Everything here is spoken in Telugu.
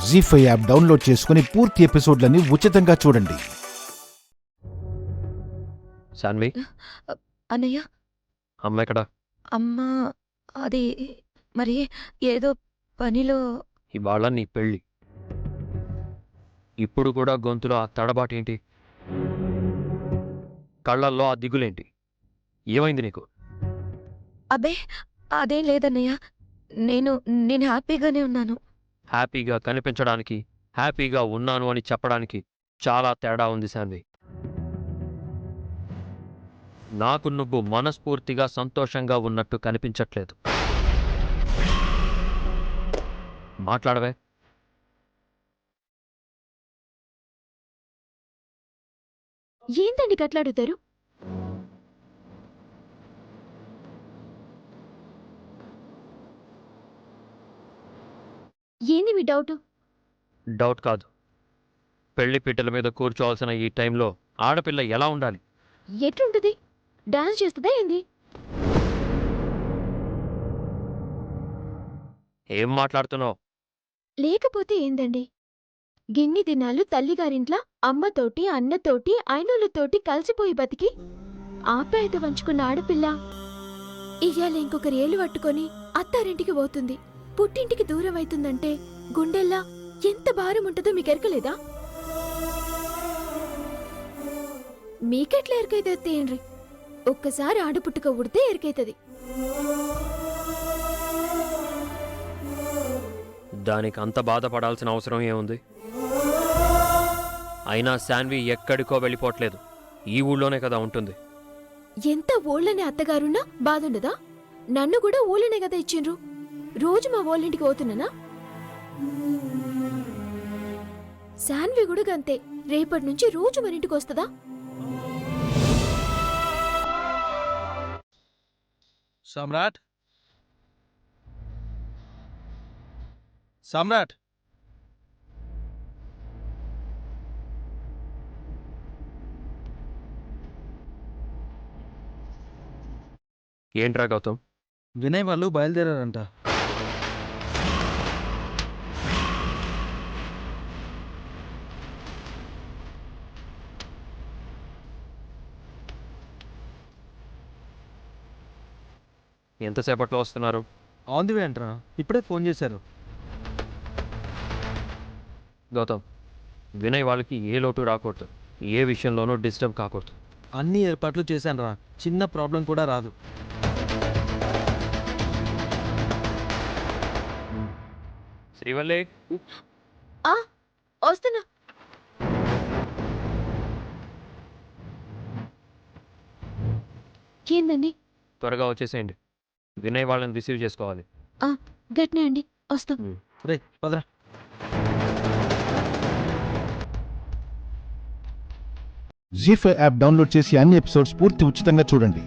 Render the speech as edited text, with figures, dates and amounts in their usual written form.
జీ5 యాప్ డౌన్లోడ్ చేసుకుని పూర్తి ఎపిసోడ్లని ఉచితంగా చూడండి. శాన్వి, అన్నయ్య, అమ్మ ఎక్కడ? అమ్మ అది మరి ఏదో పనిలో. ఇవాళ నీ పెళ్ళి. ఇప్పుడు కూడా గొంతులో ఆ తడబాటేంటి? కళ్ళల్లో ఆ దిగులేంటి? ఏమైంది నీకు? అబ్బే అదేం లేదన్నయ్య, నేను హ్యాపీగానే ఉన్నాను. హ్యాపీగా కనిపించడానికి, హ్యాపీగా ఉన్నాను అని చెప్పడానికి చాలా తేడా ఉంది శాన్వి. నాకు నువ్వు మనస్ఫూర్తిగా సంతోషంగా ఉన్నట్టు కనిపించట్లేదు. మాట్లాడవే. ఏంటండి కట్లాడుతారు? ఏంది మీ డౌట్? డౌట్ కాదు, పెళ్లి పీటల మీద కూర్చోవాల్సిన ఈ టైంలో ఆడపిల్ల ఎలా ఉండాలి? ఎట్లుంటది? డాన్స్ చేస్తుందా ఏంది? ఏం మాట్లాడుతున్నావు? లేకపోతే ఏందండి? గిన్ని దినాలు తల్లిగారింట్ల అమ్మతోటి, అన్నతోటి, అయినోళ్ళతోటి కలిసిపోయి బతికి ఆప్యాయత వంచుకున్న ఆడపిల్ల ఇయ్యాల ఇంకొకరి ఏలు పట్టుకొని అత్తారింటికి పోతుంది, పుట్టింటికి దూరం అవుతుందంటే గుండెల్లా ఎంత భారం ఉంటుందో మీకెరకలేదా? మీకెట్లా ఎరకైతే తేండ్రి, ఒక్కసారి ఆడపుట్టుక ఉడితే ఎరకైతది. దానికి అంత బాధపడాల్సిన అవసరం ఏముంది? అయినా శాన్వి ఎక్కడికో వెళ్ళిపోవట్లేదు, ఈ ఊళ్ళోనే కదా ఉంటుంది. ఎంత ఓళ్ళనే అత్తగారున్నా బాధుండదా? నన్ను కూడా ఊళ్ళనే కదా ఇచ్చిండ్రు, రోజు మా ఓళ్ళింటికి పోతున్నానా? శాన్వి కూడా గంతే, రేపటి నుంచి రోజు మన ఇంటికి వస్తుందా? సమ్రాట్, సమ్రాట్, ఏంట్రా గౌతమ్? వినయ్ వాళ్ళు బయలుదేరారంట. ఎంతసేపట్లో వస్తున్నారు? ఆన్ ది వే అంటారా, ఇప్పుడే ఫోన్ చేశారు. గౌతమ్, వినయ్ వాళ్ళకి ఏ లోటు రాకూడదు, ఏ విషయంలోనూ డిస్టర్బ్ కాకూడదు. అన్ని ఏర్పాట్లు చేశాను రా, చిన్న ప్రాబ్లం కూడా రాదు. శ్రీవల్లి, వస్తున్నా. ఏందండి? త్వరగా వచ్చేసేయండి, వినయ్ వాళ్ళని రిసీవ్ చేసుకోవాలి. గట్నే అండి, వస్తాం. రే పదరా. జీ5 యాప్ డౌన్లోడ్ చేసి అన్ని ఎపిసోడ్స్ పూర్తి ఉచితంగా చూడండి.